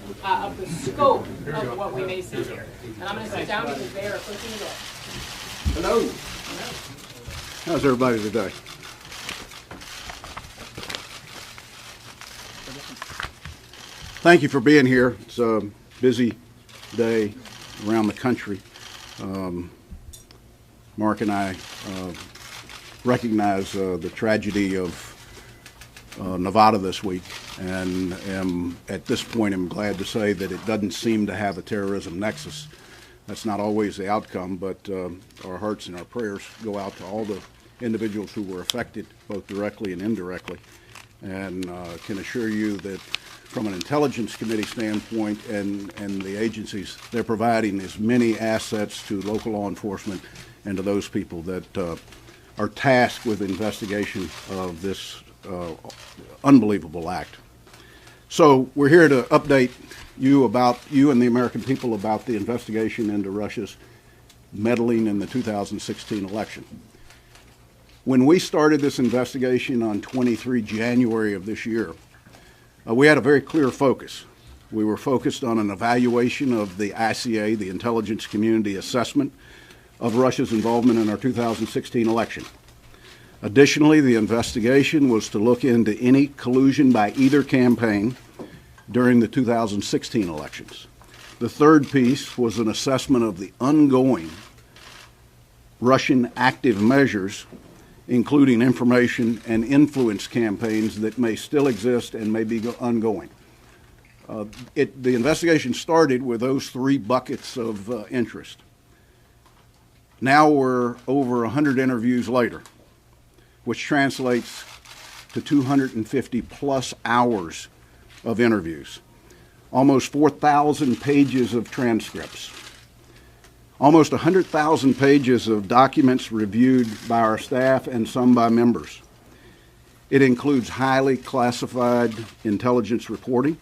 of the scope of what we may see here. And I'm going to sit down because they are approaching the door. Hello. How's everybody today? Thank you for being here. It's a busy day around the country. Mark and I recognize the tragedy of Nevada this week, and at this point I'm glad to say that it doesn't seem to have a terrorism nexus. That's not always the outcome, but our hearts and our prayers go out to all the individuals who were affected, both directly and indirectly, and can assure you that from an Intelligence Committee standpoint and the agencies, they're providing as many assets to local law enforcement and to those people that are tasked with investigation of this unbelievable act. So we're here to update you and the American people about the investigation into Russia's meddling in the 2016 election. When we started this investigation on 23 January of this year, we had a very clear focus. We were focused on an evaluation of the ICA, the Intelligence Community Assessment of Russia's involvement in our 2016 election. Additionally, the investigation was to look into any collusion by either campaign during the 2016 elections. The third piece was an assessment of the ongoing Russian active measures, including information and influence campaigns that may still exist and may be ongoing. The investigation started with those three buckets of interest. Now we're over 100 interviews later, which translates to 250 plus hours of interviews, almost 4,000 pages of transcripts, almost 100,000 pages of documents reviewed by our staff and some by members. It includes highly classified intelligence reporting.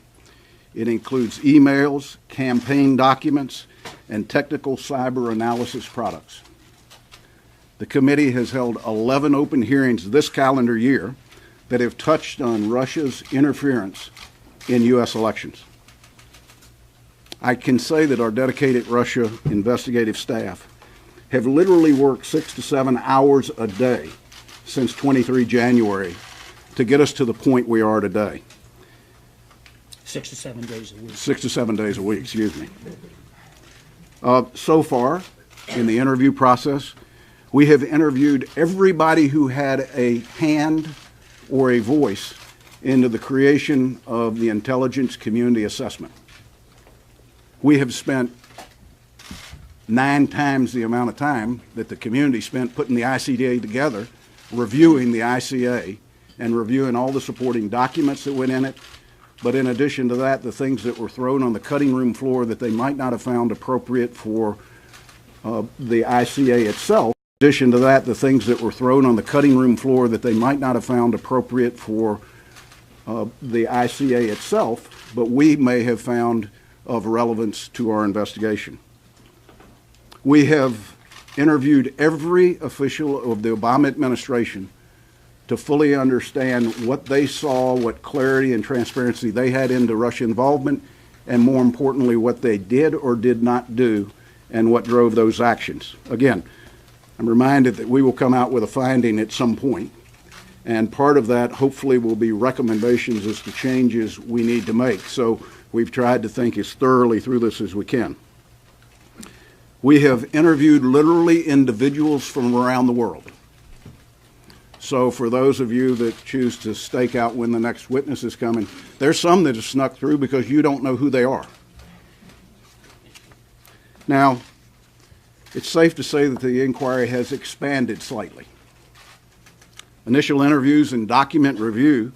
It includes emails, campaign documents, and technical cyber analysis products. The committee has held 11 open hearings this calendar year that have touched on Russia's interference in U.S. elections. I can say that our dedicated Russia investigative staff have literally worked 6 to 7 hours a day since 23 January to get us to the point we are today. 6 to 7 days a week. 6 to 7 days a week, excuse me. So far, in the interview process, we have interviewed everybody who had a hand or a voice into the creation of the Intelligence Community Assessment. We have spent 9 times the amount of time that the community spent putting the ICDA together, reviewing the ICA, and reviewing all the supporting documents that went in it. But in addition to that, the things that were thrown on the cutting room floor that they might not have found appropriate for the ICA itself. In addition to that, the things that were thrown on the cutting room floor that they might not have found appropriate for the ICA itself, but we may have found of relevance to our investigation. We have interviewed every official of the Obama administration to fully understand what they saw, what clarity and transparency they had into Russia involvement, and more importantly, what they did or did not do and what drove those actions. Again, I'm reminded that we will come out with a finding at some point, and part of that hopefully will be recommendations as to changes we need to make. So we've tried to think as thoroughly through this as we can. We have interviewed literally individuals from around the world. So for those of you that choose to stake out when the next witness is coming, there's some that have snuck through because you don't know who they are. Now, it's safe to say that the inquiry has expanded slightly. Initial interviews and document review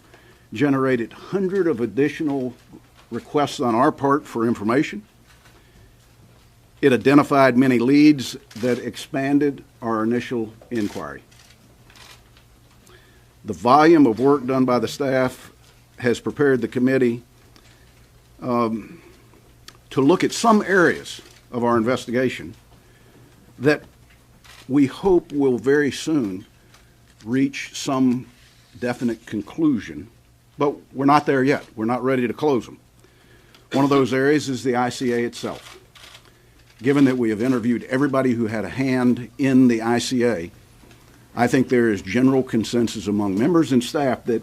generated hundreds of additional requests on our part for information. It identified many leads that expanded our initial inquiry. The volume of work done by the staff has prepared the committee to look at some areas of our investigation that we hope will very soon reach some definite conclusion, but we're not there yet. We're not ready to close them. One of those areas is the ICA itself. Given that we have interviewed everybody who had a hand in the ICA, I think there is general consensus among members and staff that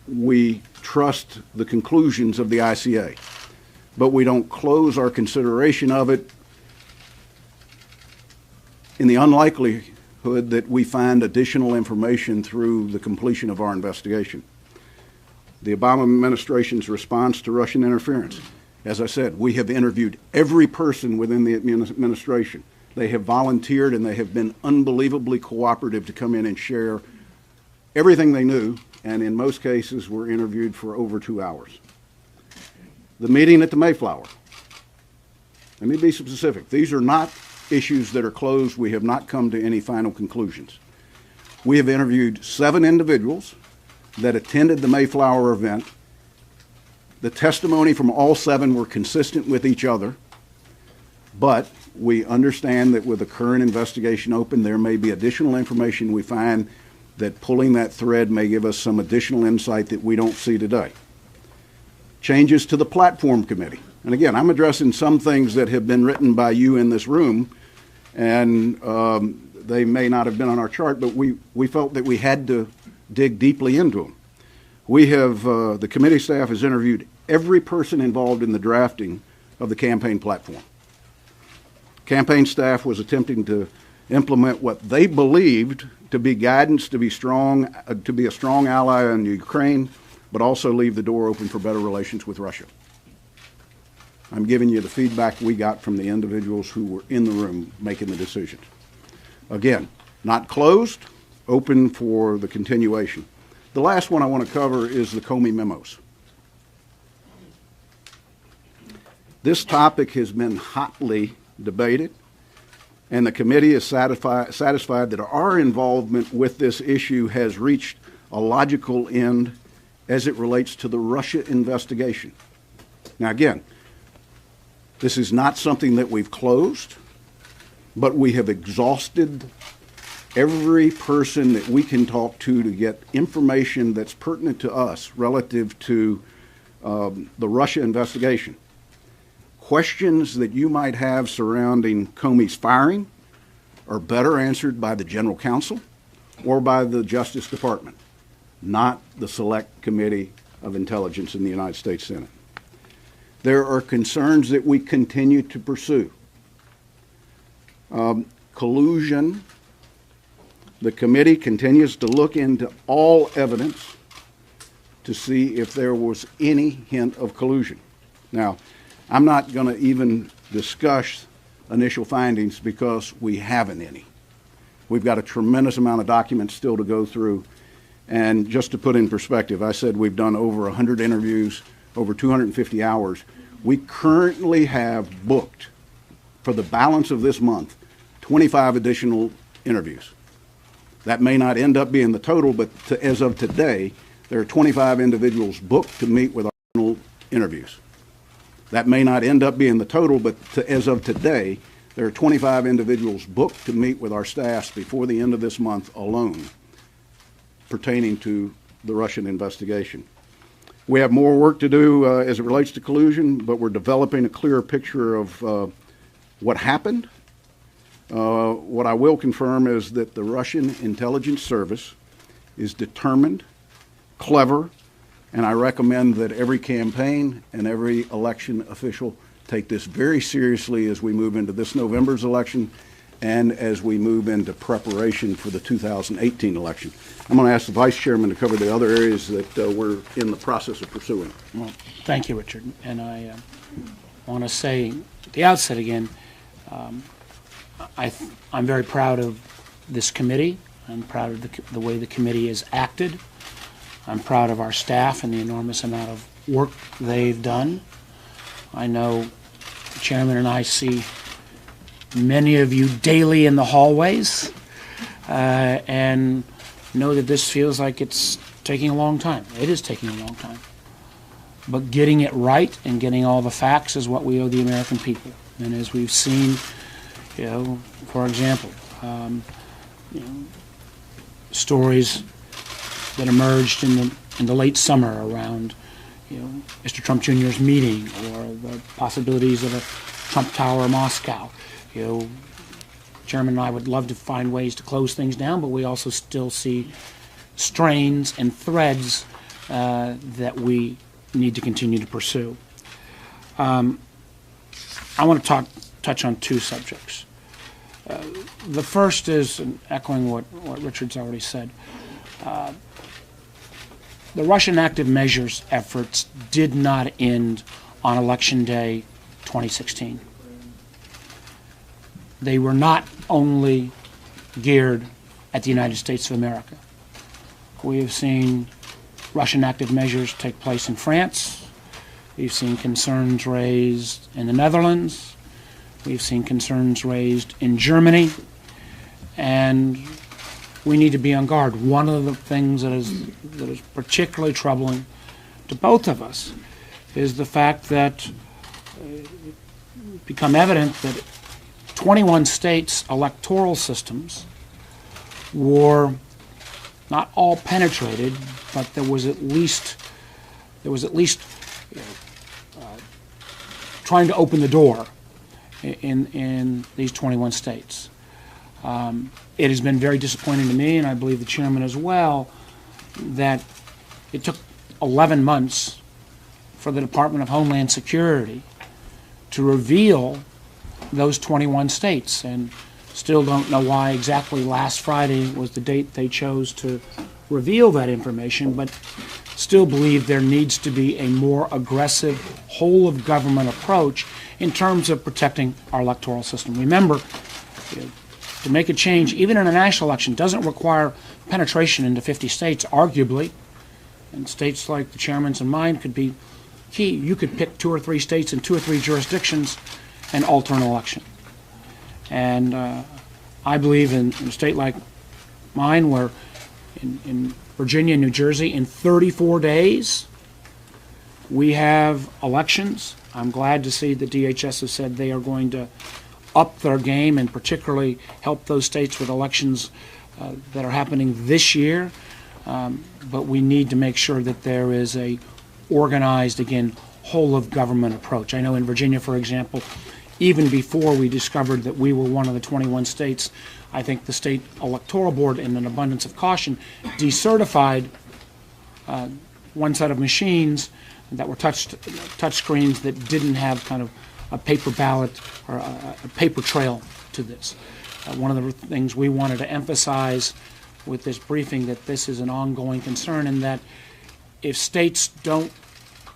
we trust the conclusions of the ICA, but we don't close our consideration of it in the unlikelihood that we find additional information through the completion of our investigation. The Obama administration's response to Russian interference. As I said, we have interviewed every person within the administration. They have volunteered and they have been unbelievably cooperative to come in and share everything they knew, and in most cases were interviewed for over 2 hours. The meeting at the Mayflower. Let me be specific. These are not issues that are closed. We have not come to any final conclusions. We have interviewed 7 individuals that attended the Mayflower event. The testimony from all 7 were consistent with each other, but we understand that with the current investigation open, there may be additional information we find that pulling that thread may give us some additional insight that we don't see today. Changes to the platform committee. And again, I'm addressing some things that have been written by you in this room, and they may not have been on our chart, but we felt that we had to dig deeply into them. We have, the committee staff has interviewed every person involved in the drafting of the campaign platform. Campaign staff was attempting to implement what they believed to be guidance, to be a strong ally in Ukraine, but also leave the door open for better relations with Russia. I'm giving you the feedback we got from the individuals who were in the room making the decisions. Again, not closed, open for the continuation. The last one I want to cover is the Comey memos. This topic has been hotly debated, and the committee is satisfied that our involvement with this issue has reached a logical end as it relates to the Russia investigation. Now again, this is not something that we've closed, but we have exhausted every person that we can talk to get information that's pertinent to us relative to the Russia investigation. Questions that you might have surrounding Comey's firing are better answered by the General Counsel or by the Justice Department, not the Select Committee of Intelligence in the United States Senate. There are concerns that we continue to pursue. Collusion. The committee continues to look into all evidence to see if there was any hint of collusion. Now, I'm not going to even discuss initial findings because we haven't any. We've got a tremendous amount of documents still to go through. And just to put in perspective, I said we've done over 100 interviews, over 250 hours. We currently have booked, for the balance of this month, 25 additional interviews. That may not end up being the total, but as of today, there are 25 individuals booked to meet with our interviews. That may not end up being the total, but as of today, there are 25 individuals booked to meet with our staffs before the end of this month alone pertaining to the Russian investigation. We have more work to do as it relates to collusion, but we're developing a clearer picture of what happened. What I will confirm is that the Russian intelligence service is determined, clever, and I recommend that every campaign and every election official take this very seriously as we move into this November's election and as we move into preparation for the 2018 election. I'm going to ask the Vice Chairman to cover the other areas that we're in the process of pursuing. Well, thank you, Richard. And I want to say at the outset again, I'm very proud of this committee. I'm proud of the way the committee has acted. I'm proud of our staff and the enormous amount of work they've done. I know the Chairman and I see many of you daily in the hallways and know that this feels like it's taking a long time. It is taking a long time. But getting it right and getting all the facts is what we owe the American people. And as we've seen, for example, stories that emerged in the late summer around, Mr. Trump Jr.'s meeting, or the possibilities of a Trump Tower in Moscow. Chairman and I would love to find ways to close things down, but we also still see strains and threads that we need to continue to pursue. I want to touch on two subjects. The first is, and echoing what Richard's already said, the Russian active measures efforts did not end on Election Day 2016. They were not only geared at the United States of America. We have seen Russian active measures take place in France. We've seen concerns raised in the Netherlands. We've seen concerns raised in Germany. And we need to be on guard. One of the things that is particularly troubling to both of us is the fact that it's become evident that 21 states' electoral systems were not all penetrated, but there was at least trying to open the door in these 21 states. It has been very disappointing to me, and I believe the chairman as well, that it took 11 months for the Department of Homeland Security to reveal those 21 states, and still don't know why exactly last Friday was the date they chose to reveal that information, but still believe there needs to be a more aggressive whole-of-government approach in terms of protecting our electoral system. Remember, to make a change, even in a national election, doesn't require penetration into 50 states, arguably. And states like the chairman's and mine could be key. You could pick 2 or 3 states and 2 or 3 jurisdictions and alter an election. And I believe in a state like mine, where in Virginia and New Jersey, in 34 days, we have elections. I'm glad to see the DHS has said they are going to up their game and particularly help those states with elections that are happening this year. But we need to make sure that there is a organized, again, whole-of-government approach. I know in Virginia, for example, even before we discovered that we were one of the 21 states, I think the state electoral board, in an abundance of caution, decertified one set of machines that were touch screens that didn't have kind of a paper ballot or a paper trail to this. One of the things we wanted to emphasize with this briefing, that this is an ongoing concern, and that if states don't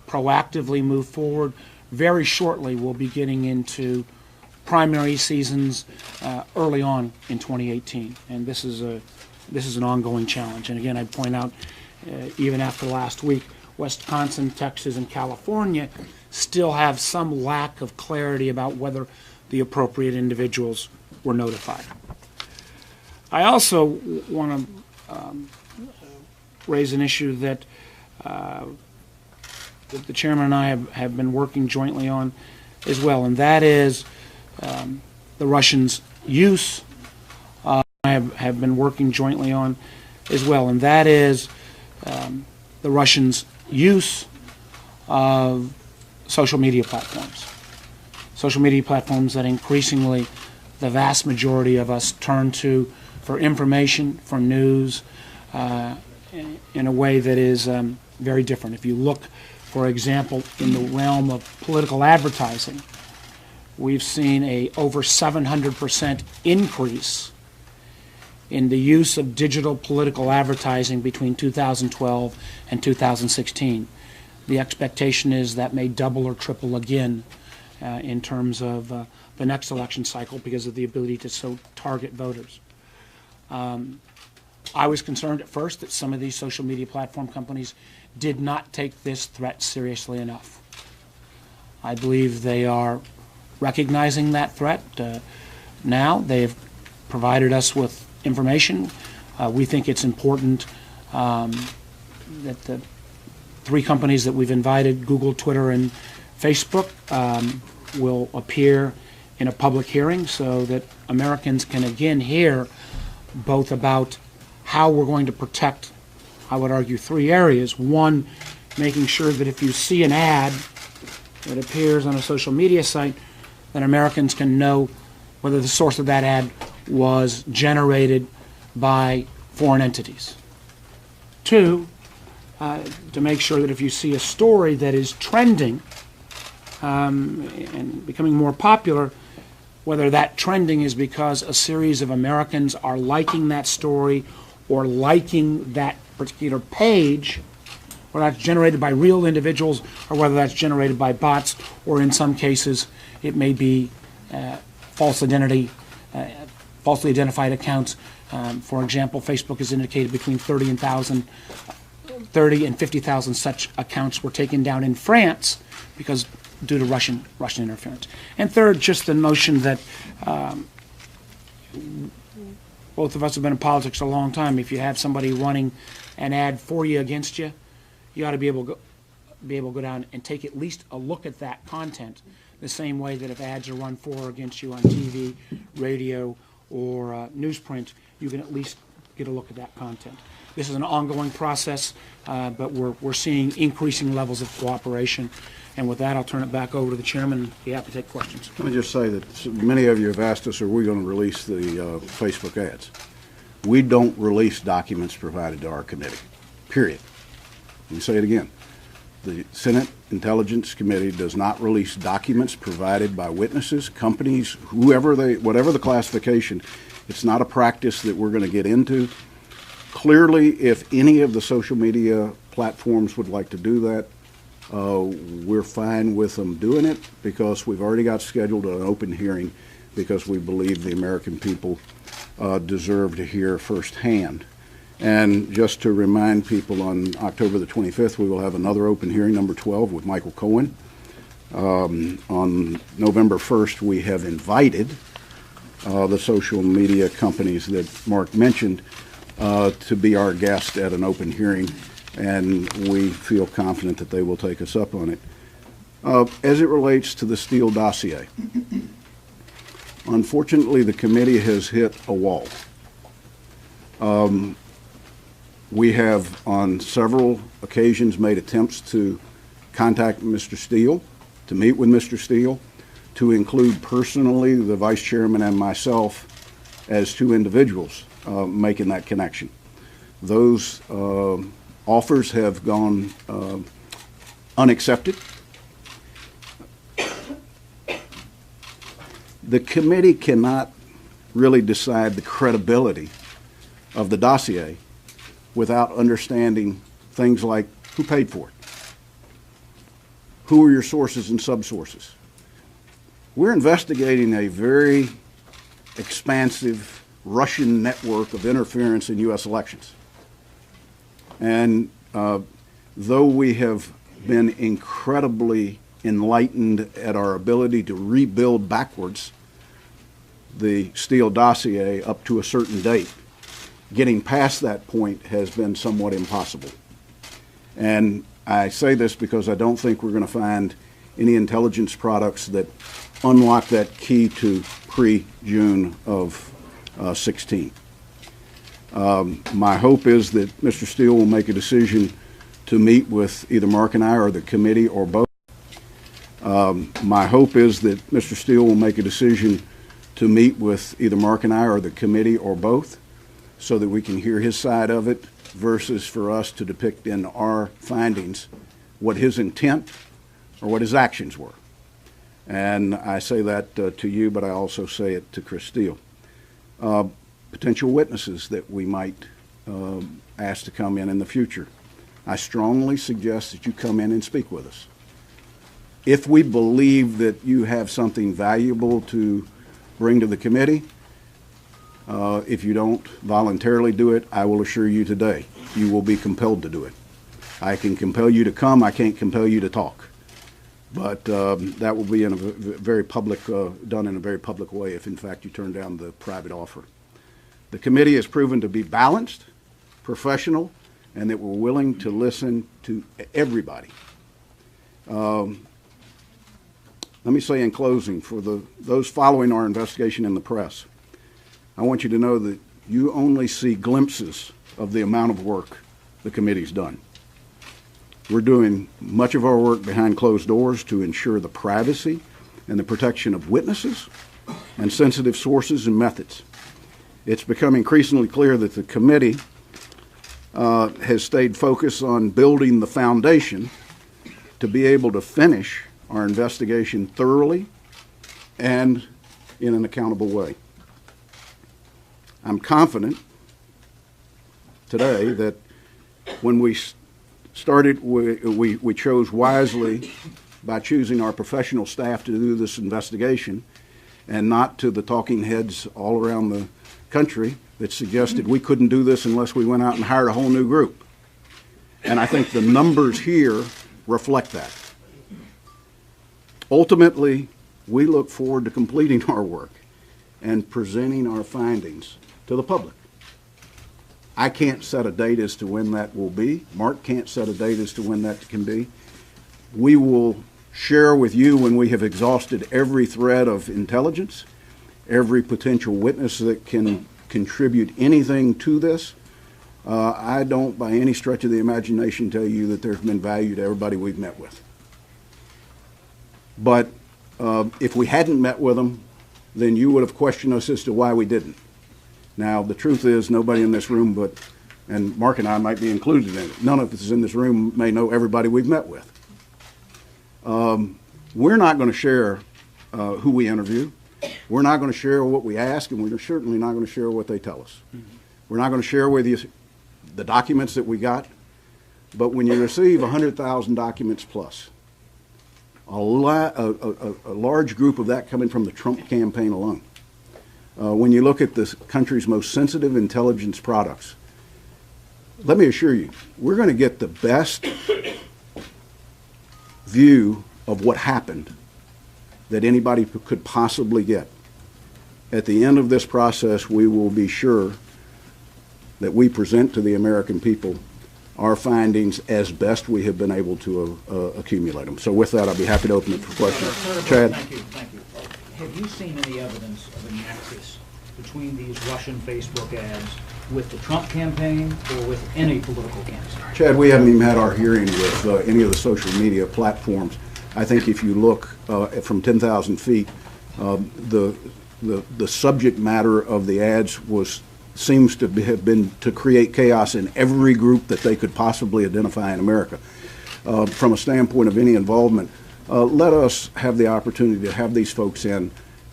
proactively move forward, very shortly we'll be getting into primary seasons early on in 2018, and this is an ongoing challenge. And again, I'd point out, even after last week, Wisconsin, Texas, and California still have some lack of clarity about whether the appropriate individuals were notified. I also want to raise an issue that the chairman and I have been working jointly on as well, and that is the Russians' use. I have been working jointly on as well, and that is the Russians' use of social media platforms. Social media platforms that increasingly the vast majority of us turn to for information, for news, in a way that is very different. If you look, for example, in the realm of political advertising, we've seen a over 700% increase in the use of digital political advertising between 2012 and 2016. The expectation is that may double or triple again in terms of the next election cycle because of the ability to so target voters. I was concerned at first that some of these social media platform companies did not take this threat seriously enough. I believe they are recognizing that threat now. They have provided us with information. We think it's important that the 3 companies that we've invited, Google, Twitter, and Facebook, will appear in a public hearing so that Americans can again hear both about how we're going to protect, I would argue, 3 areas. One making sure that if you see an ad that appears on a social media site, that Americans can know whether the source of that ad was generated by foreign entities. Two, to make sure that if you see a story that is trending and becoming more popular, whether that trending is because a series of Americans are liking that story or liking that particular page, or that's generated by real individuals, or whether that's generated by bots, or in some cases it may be falsely identified accounts. For example, Facebook has indicated between 30 and 50,000 such accounts were taken down in France because due to Russian interference. And third, just the notion that both of us have been in politics a long time. If you have somebody running an ad for you against you, you ought to be able to go down and take at least a look at that content, the same way that if ads are run for or against you on TV, radio, or newsprint, you can at least get a look at that content. This is an ongoing process, but we're seeing increasing levels of cooperation. And with that, I'll turn it back over to the chairman and be happy to take questions. Let me just say that many of you have asked us, are we going to release the Facebook ads? We don't release documents provided to our committee, period. Let me say it again. The Senate Intelligence Committee does not release documents provided by witnesses, companies, whatever the classification. It's not a practice that we're going to get into. Clearly, if any of the social media platforms would like to do that, we're fine with them doing it, because we've already got scheduled an open hearing because we believe the American people deserve to hear firsthand. And just to remind people, on October the 25th, we will have another open hearing, number 12, with Michael Cohen. On November 1st, we have invited the social media companies that Mark mentioned to be our guest at an open hearing, and we feel confident that they will take us up on it. As it relates to the Steele dossier, unfortunately, the committee has hit a wall. We have on several occasions made attempts to contact Mr. Steele, to meet with Mr. Steele, to include personally the vice chairman and myself as two individuals making that connection. Those offers have gone unaccepted. The committee cannot really decide the credibility of the dossier without understanding things like who paid for it, who are your sources and subsources. We're investigating a very expansive Russian network of interference in U.S. elections. And though we have been incredibly enlightened at our ability to rebuild backwards the Steele dossier up to a certain date, getting past that point has been somewhat impossible. And I say this because I don't think we're going to find any intelligence products that unlock that key to pre-June of 16. My hope is that Mr. Steele will make a decision to meet with either Mark and I or the committee or both. My hope is that Mr. Steele will make a decision to meet with either Mark and I or the committee or both, so that we can hear his side of it, versus for us to depict in our findings what his intent or what his actions were. And I say that to you, but I also say it to Chris Steele. Potential witnesses that we might ask to come in the future. I strongly suggest that you come in and speak with us. If we believe that you have something valuable to bring to the committee, if you don't voluntarily do it, I will assure you today, you will be compelled to do it. I can compel you to come, I can't compel you to talk. But that will be in a very public, done in a very public way if in fact you turn down the private offer. The committee has proven to be balanced, professional, and that we're willing to listen to everybody. Let me say in closing, for those following our investigation in the press, I want you to know that you only see glimpses of the amount of work the committee's done. We're doing much of our work behind closed doors to ensure the privacy and the protection of witnesses and sensitive sources and methods. It's become increasingly clear that the committee has stayed focused on building the foundation to be able to finish our investigation thoroughly and in an accountable way. I'm confident today that when we started, we chose wisely by choosing our professional staff to do this investigation and not to the talking heads all around the country that suggested we couldn't do this unless we went out and hired a whole new group. And I think the numbers here reflect that. Ultimately, we look forward to completing our work and presenting our findings to the public. I can't set a date as to when that will be. Mark can't set a date as to when that can be. We will share with you when we have exhausted every thread of intelligence, every potential witness that can contribute anything to this. I don't, by any stretch of the imagination, tell you that there's been value to everybody we've met with. But if we hadn't met with them, then you would have questioned us as to why we didn't. Now, the truth is, nobody in this room, and Mark and I might be included in it, none of us in this room may know everybody we've met with. We're not going to share who we interview. We're not going to share what we ask, and we're certainly not going to share what they tell us. We're not going to share with you the documents that we got, but when you receive 100,000 documents plus, a large group of that coming from the Trump campaign alone, when you look at the country's most sensitive intelligence products, let me assure you, we're going to get the best view of what happened that anybody could possibly get. At the end of this process, we will be sure that we present to the American people our findings as best we have been able to accumulate them. So with that, I'll be happy to open it for questions. Chad? Thank you. Have you seen any evidence of a nexus between these Russian Facebook ads with the Trump campaign or with any political campaign? Chad, we haven't even had our hearing with any of the social media platforms. I think if you look from 10,000 feet, the subject matter of the ads seems to have been to create chaos in every group that they could possibly identify in America. From a standpoint of any involvement, let us have the opportunity to have these folks in,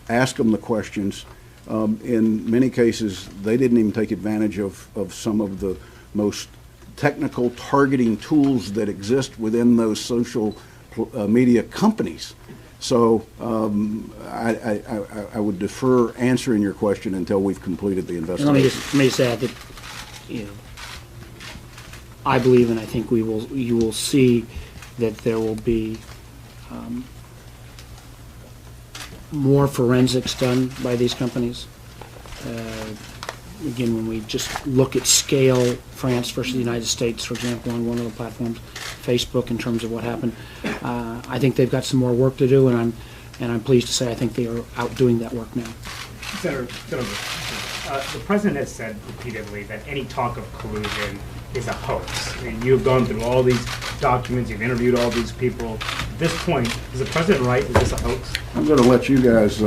ask them the questions. In many cases, they didn't even take advantage of some of the most technical targeting tools that exist within those social media companies. So I would defer answering your question until we've completed the investigation. Let me just add that, I believe, and I think you will see that there will be more forensics done by these companies. Again, when we just look at scale, France versus the United States, for example, on one of the platforms, Facebook, in terms of what happened, I think they've got some more work to do, and I'm pleased to say I think they are out doing that work now. Senator, the president has said repeatedly that any talk of collusion is a hoax. I mean, you've gone through all these documents, you've interviewed all these people. At this point, is the president right? Is this a hoax? I'm going to let you guys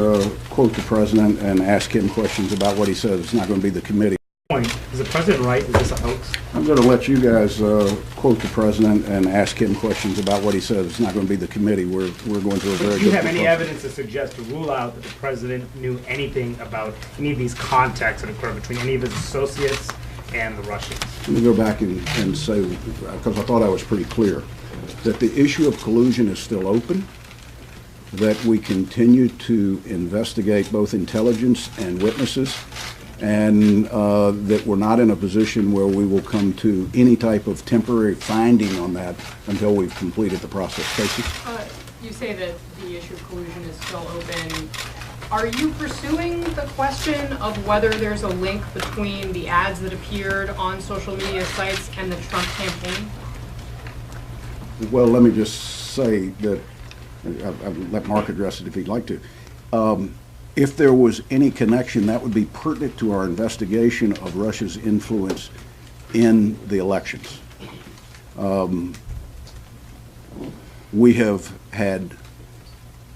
quote the president and ask him questions about what he says. It's not going to be the committee. Is the president right? Is this a hoax? I'm going to let you guys quote the president and ask him questions about what he says. It's not going to be the committee. We're going through a very Do you have difficult any process. evidence to suggest, to rule out that the president knew anything about any of these contacts that occurred between any of his associates and the Russians? Let me go back and say, because I thought I was pretty clear, that the issue of collusion is still open, that we continue to investigate both intelligence and witnesses, and that we're not in a position where we will come to any type of temporary finding on that until we've completed the process. Casey? You say that the issue of collusion is still open. Are you pursuing the question of whether there's a link between the ads that appeared on social media sites and the Trump campaign? Well, let me just say that I'll let Mark address it if he'd like to. If there was any connection, that would be pertinent to our investigation of Russia's influence in the elections. We have had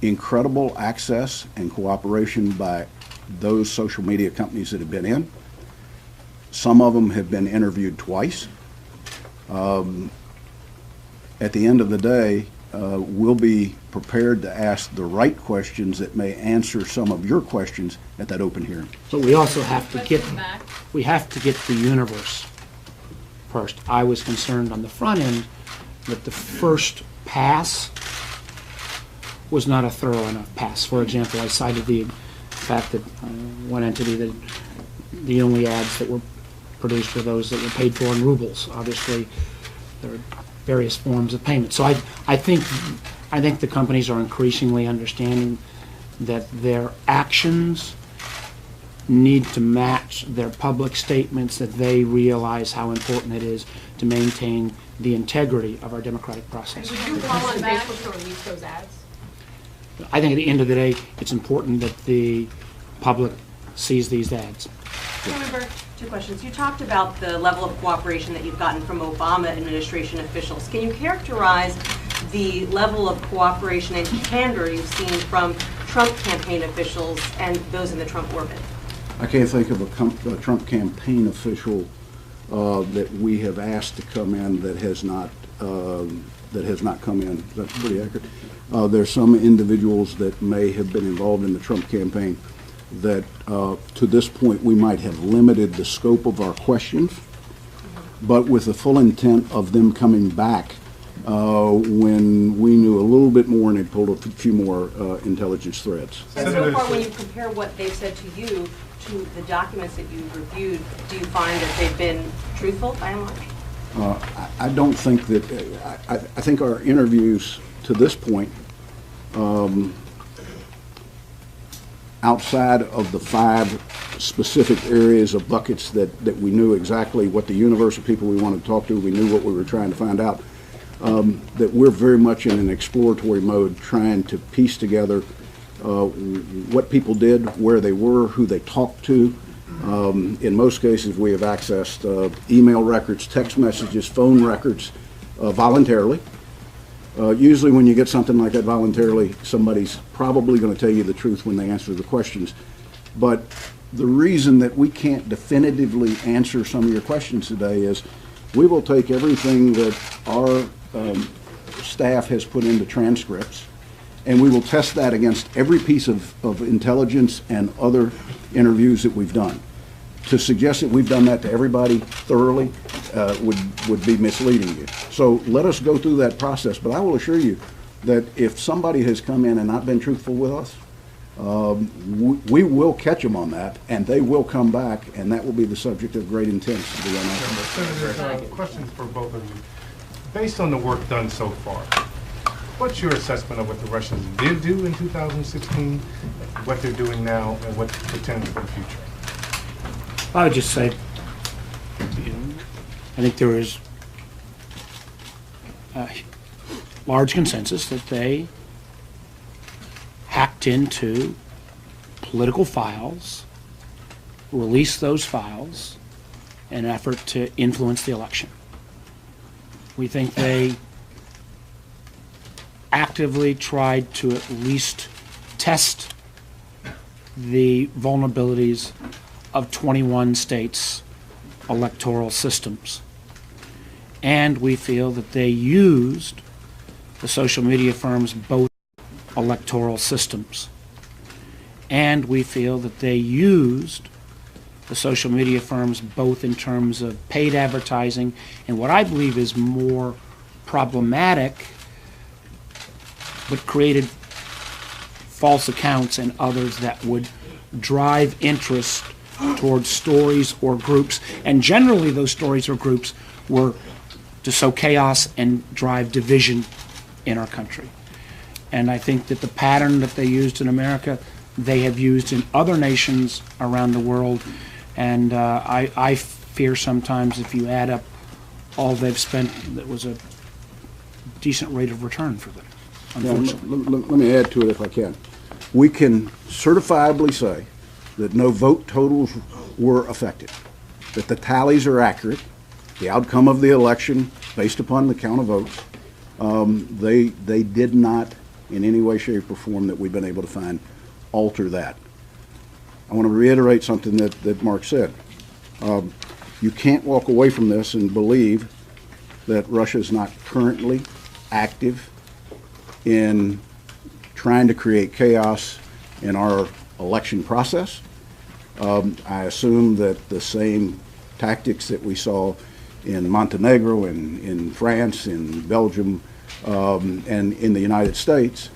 incredible access and cooperation by those social media companies that have been in. Some of them have been interviewed twice. At the end of the day, we'll be prepared to ask the right questions that may answer some of your questions at that open hearing. But we also have to get, Question back. we have to get the universe first. I was concerned on the front end that the first pass was not a thorough enough pass. For example, I cited the fact that one entity, that the only ads that were produced were those that were paid for in rubles. Obviously, there are various forms of payment. So I think the companies are increasingly understanding that their actions need to match their public statements, that they realize how important it is to maintain the integrity of our democratic process. Would you call on Facebook to release those ads? I think at the end of the day, it's important that the public sees these ads. Chairman Burke, 2 questions. You talked about the level of cooperation that you've gotten from Obama administration officials. Can you characterize the level of cooperation and candor you've seen from Trump campaign officials and those in the Trump orbit? I can't think of a Trump campaign official that we have asked to come in that has not come in. That's pretty accurate. There's some individuals that may have been involved in the Trump campaign that to this point we might have limited the scope of our questions, but with the full intent of them coming back when we knew a little bit more and had pulled a few more intelligence threads. And so far, when you compare what they've said to you to the documents that you've reviewed, do you find that they've been truthful by and large? I don't think that, I think our interviews to this point, outside of the 5 specific areas of buckets that we knew exactly what the universe of people we wanted to talk to, we knew what we were trying to find out, that we're very much in an exploratory mode trying to piece together what people did, where they were, who they talked to. In most cases, we have accessed email records, text messages, phone records voluntarily. Usually when you get something like that voluntarily, somebody's probably going to tell you the truth when they answer the questions. But the reason that we can't definitively answer some of your questions today is we will take everything that our staff has put into transcripts, and we will test that against every piece of intelligence and other interviews that we've done. To suggest that we've done that to everybody thoroughly would be misleading you. So let us go through that process. But I will assure you that if somebody has come in and not been truthful with us, we will catch them on that, and they will come back, and that will be the subject of great intent to be unearthed. Senator, questions for both of you. Based on the work done so far, what's your assessment of what the Russians did do in 2016, what they're doing now, and what portends for the future? I would just say, I think there is a large consensus that they hacked into political files, released those files in an effort to influence the election. We think they actively tried to at least test the vulnerabilities of 21 states' electoral systems. And we feel that they used the social media firms' both electoral systems. And we feel that they used the social media firms both in terms of paid advertising and what I believe is more problematic, but created false accounts and others that would drive interest towards stories or groups. And generally those stories or groups were to sow chaos and drive division in our country. And I think that the pattern that they used in America, they have used in other nations around the world. And I fear sometimes if you add up all they've spent, that was a decent rate of return for them, unfortunately. Let me add to it if I can. We can certifiably say that no vote totals were affected, that the tallies are accurate, the outcome of the election based upon the count of votes They did not, in any way, shape, or form that we've been able to find, alter that. I want to reiterate something that Mark said. You can't walk away from this and believe that Russia is not currently active in trying to create chaos in our election process. I assume that the same tactics that we saw in Montenegro, in France, in Belgium, and in the United States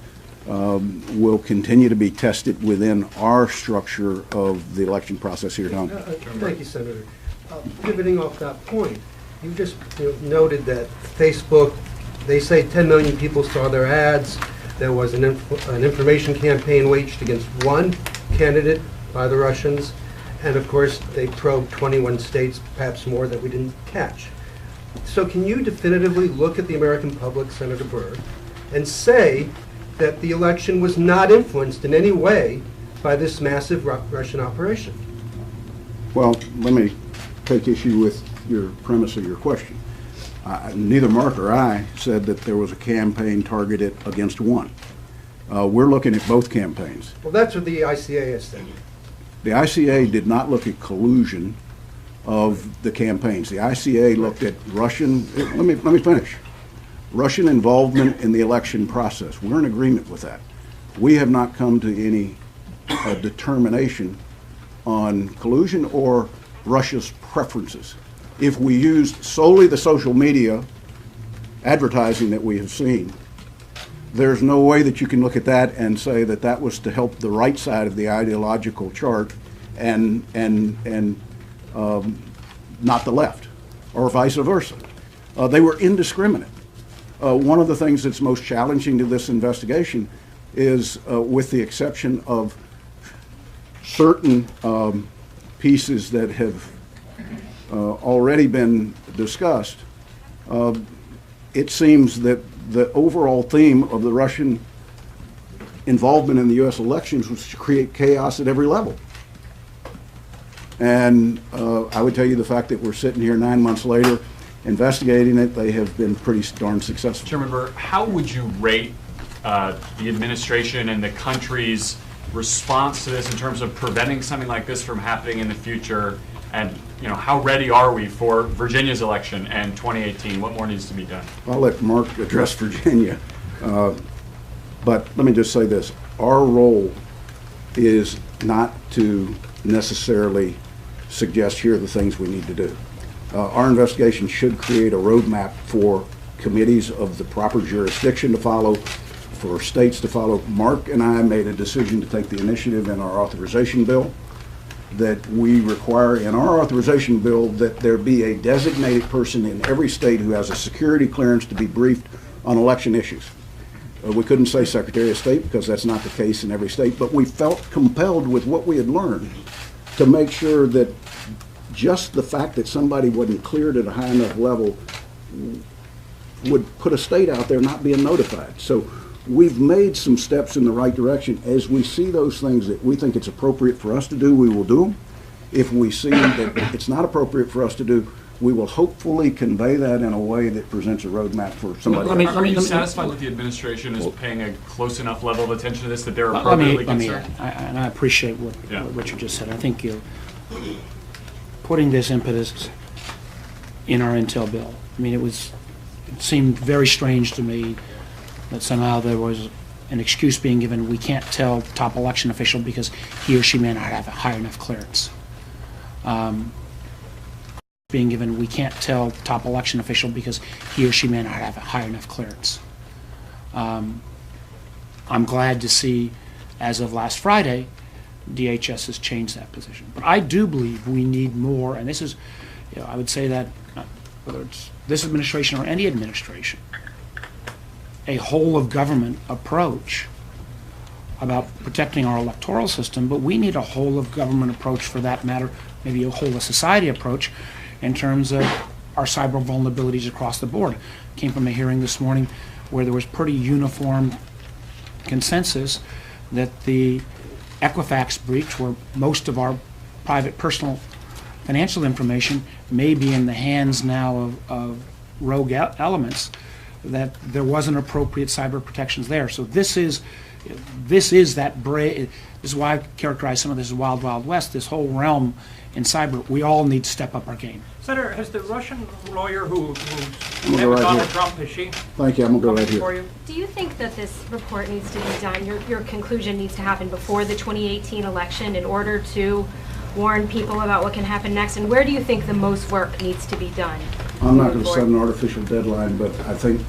will continue to be tested within our structure of the election process here, Don. Thank you, Senator. Pivoting off that point, you just noted that Facebook, they say 10 million people saw their ads. There was an information campaign waged against one candidate by the Russians. And of course, they probed 21 states, perhaps more, that we didn't catch. So can you definitively look at the American public, Senator Burr, and say that the election was not influenced in any way by this massive Russian operation? Well, let me take issue with your premise of your question. Neither Mark or I said that there was a campaign targeted against one. We're looking at both campaigns. Well, that's what the ICA has said. The ICA did not look at collusion of the campaigns. The ICA looked at Russian, let me finish, Russian involvement in the election process. We're in agreement with that. We have not come to any determination on collusion or Russia's preferences. If we used solely the social media advertising that we have seen, there's no way that you can look at that and say that that was to help the right side of the ideological chart and not the left, or vice versa. They were indiscriminate. One of the things that's most challenging to this investigation is, with the exception of certain pieces that have already been discussed, it seems that the overall theme of the Russian involvement in the U.S. elections was to create chaos at every level. And I would tell you the fact that we're sitting here 9 months later investigating it, they have been pretty darn successful. Chairman Burr, how would you rate the administration and the country's response to this in terms of preventing something like this from happening in the future? And how ready are we for Virginia's election and 2018? What more needs to be done? I'll let Mark address Virginia. But let me just say this. Our role is not to necessarily suggest here are the things we need to do. Our investigation should create a roadmap for committees of the proper jurisdiction to follow, for states to follow. Mark and I made a decision to take the initiative in our authorization bill that we require in our authorization bill that there be a designated person in every state who has a security clearance to be briefed on election issues. We couldn't say Secretary of State because that's not the case in every state, but we felt compelled with what we had learned to make sure that just the fact that somebody wasn't cleared at a high enough level would put a state out there not being notified. So we've made some steps in the right direction. As we see those things that we think it's appropriate for us to do, we will do them. If we see that it's not appropriate for us to do, we will hopefully convey that in a way that presents a roadmap for somebody. Are you satisfied with the administration as paying a close enough level of attention to this that they're appropriately concerned? And I appreciate what you just said. I think you're putting this impetus in our intel bill. I mean, it seemed very strange to me that somehow there was an excuse being given, we can't tell the top election official because he or she may not have a high enough clearance. Being given, we can't tell the top election official because he or she may not have a high enough clearance. I'm glad to see, as of last Friday, DHS has changed that position. But I do believe we need more, and this is, I would say that whether it's this administration or any administration, a whole of government approach about protecting our electoral system, but we need a whole of government approach for that matter, maybe a whole of society approach in terms of our cyber vulnerabilities across the board. Came from a hearing this morning where there was pretty uniform consensus that the Equifax breach, where most of our private personal financial information may be in the hands now of rogue elements, that there wasn't appropriate cyber protections there. So this is that this is why I characterize some of this as wild, wild west, this whole realm in cyber. We all need to step up our game. Senator, has the Russian lawyer who I'm met gonna go with right Donald here. Trump, has she Thank you, I'm gonna go come right before here. you? Do you think that this report needs to be done, your conclusion needs to happen before the 2018 election in order to warn people about what can happen next? And where do you think the most work needs to be done? I'm not moving going to set forward? an artificial deadline, but I think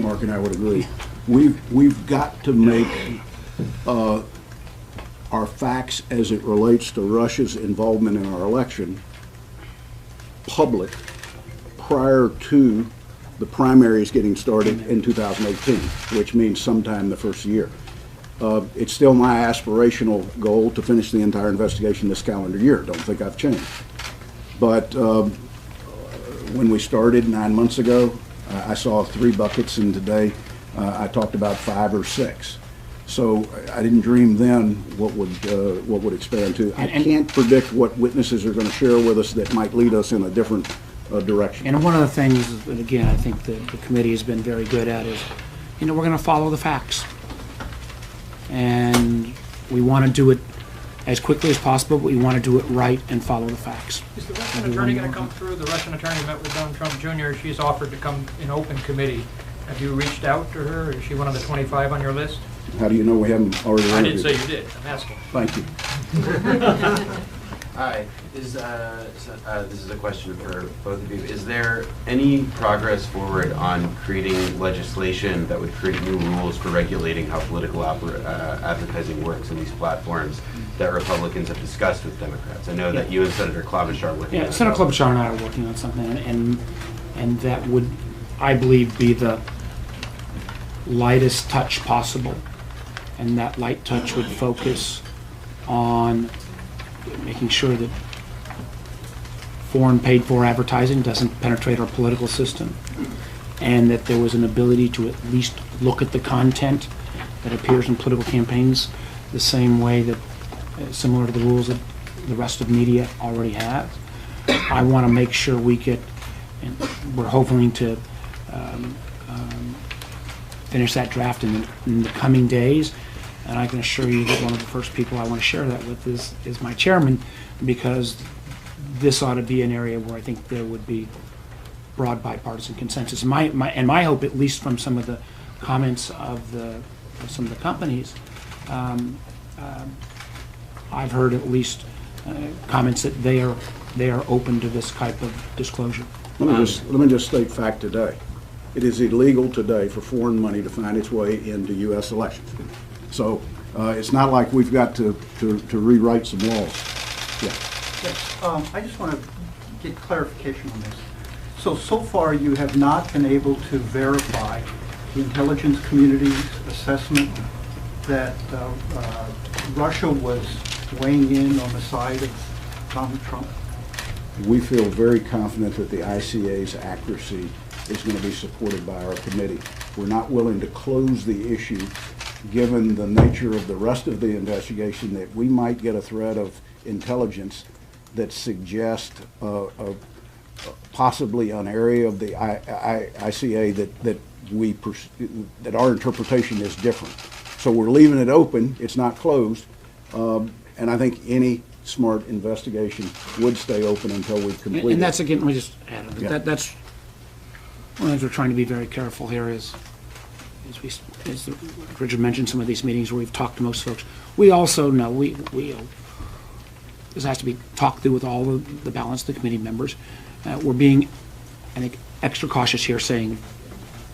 Mark and I would agree. We've got to make our facts as it relates to Russia's involvement in our election public prior to the primaries getting started in 2018, which means sometime the first year. It's still my aspirational goal to finish the entire investigation this calendar year. Don't think I've changed. But when we started 9 months ago, I saw 3 buckets, and today I talked about 5 or 6. So I didn't dream then what would expand to. I can't predict what witnesses are going to share with us that might lead us in a different direction. And one of the things that, again, I think the committee has been very good at is, we're going to follow the facts. And we want to do it as quickly as possible, but we want to do it right and follow the facts. Is the Russian attorney going to come through? The Russian attorney met with Donald Trump Jr. She's offered to come in open committee. Have you reached out to her? Is she one of the 25 on your list? How do you know we haven't already I interviewed? didn't say you did. I'm asking. Thank you. Hi, this is a question for both of you. Is there any progress forward on creating legislation that would create new rules for regulating how political advertising works in these platforms that Republicans have discussed with Democrats? I know that you and Senator Klobuchar are working on Yeah, that. Senator Klobuchar and I are working on something, and that would, I believe, be the lightest touch possible. And that light touch would focus on making sure that foreign paid-for advertising doesn't penetrate our political system, and that there was an ability to at least look at the content that appears in political campaigns the same way that, similar to the rules that the rest of media already have. I want to make sure we get, and we're hoping to finish that draft in the coming days. And I can assure you that one of the first people I want to share that with is my chairman, because this ought to be an area where I think there would be broad bipartisan consensus. My hope, at least from some of the comments of some of the companies, I've heard at least comments that they are open to this type of disclosure. Let me just state fact today. It is illegal today for foreign money to find its way into U.S. elections. So it's not like we've got to rewrite some laws. Yeah. Yes, I just want to get clarification on this. So far you have not been able to verify the intelligence community's assessment that Russia was weighing in on the side of Donald Trump? We feel very confident that the ICA's accuracy is going to be supported by our committee. We're not willing to close the issue, given the nature of the rest of the investigation, that we might get a thread of intelligence that suggests possibly an area of the ICA that our interpretation is different. So we're leaving it open. It's not closed, and I think any smart investigation would stay open until we've completed. And that's, again, let me just add, Yeah. that's one of the things we're trying to be very careful here is, as Richard mentioned, some of these meetings where we've talked to most folks. We also know, this has to be talked through with all of the balance of the committee members. We're being, I think, extra cautious here, saying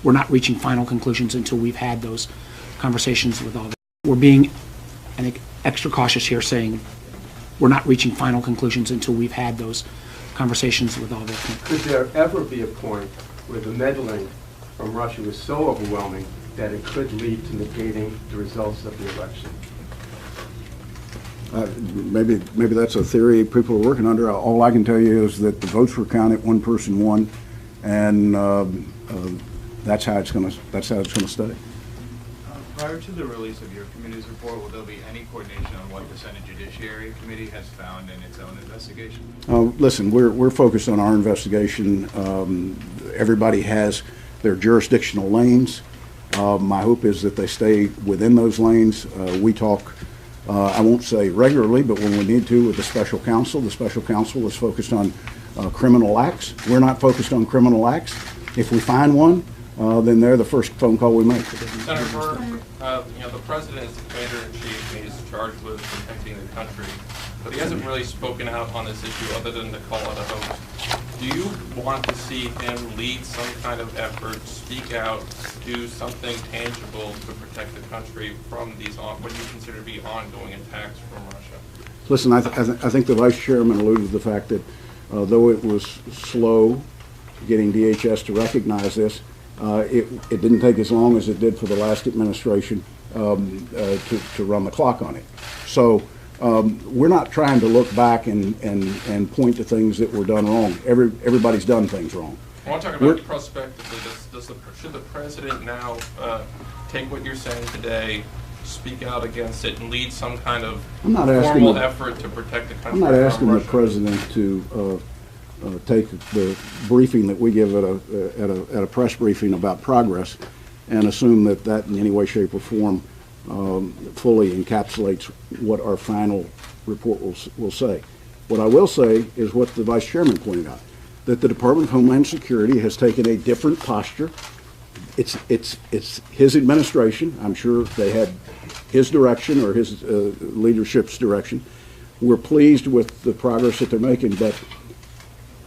we're not reaching final conclusions until we've had those conversations with all. We're being, I think, extra cautious here, saying we're not reaching final conclusions until we've had those conversations with all the. Could there ever be a point where the meddling from Russia was so overwhelming that it could lead to negating the results of the election? Maybe that's a theory people are working under. All I can tell you is that the votes were counted, one person won, and that's how it's going to stay. Prior to the release of your committee's report, will there be any coordination on what the Senate Judiciary Committee has found in its own investigation? Listen, we're focused on our investigation. Everybody has They're jurisdictional lanes. My hope is that they stay within those lanes. We talk, I won't say regularly, but when we need to with the special counsel. The special counsel is focused on criminal acts. We're not focused on criminal acts. If we find one, then they're the first phone call we make. Senator Burr, the president is the commander-in-chief and he's charged with protecting the country, but he hasn't really spoken out on this issue other than to call it a hoax. Do you want to see him lead some kind of effort, speak out, do something tangible to protect the country from these, what you consider to be ongoing attacks from Russia? Listen, I think the Vice Chairman alluded to the fact that though it was slow getting DHS to recognize this, it didn't take as long as it did for the last administration to run the clock on it. So we're not trying to look back and point to things that were done wrong. Everybody's done things wrong. I want to talk about prospectively. Should the president now take what you're saying today, speak out against it, and lead some kind of formal effort to protect the country? I'm not asking the president to take the briefing that we give at a press briefing about progress and assume that in any way, shape, or form fully encapsulates what our final report will say. What I will say is what the Vice Chairman pointed out, that the Department of Homeland Security has taken a different posture. It's his administration. I'm sure they had his direction or his leadership's direction. We're pleased with the progress that they're making, but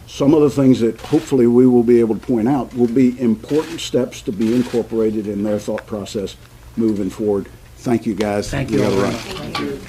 some of the things that hopefully we will be able to point out will be important steps to be incorporated in their thought process moving forward. Thank you, guys. Thank you. We gotta run. Thank you.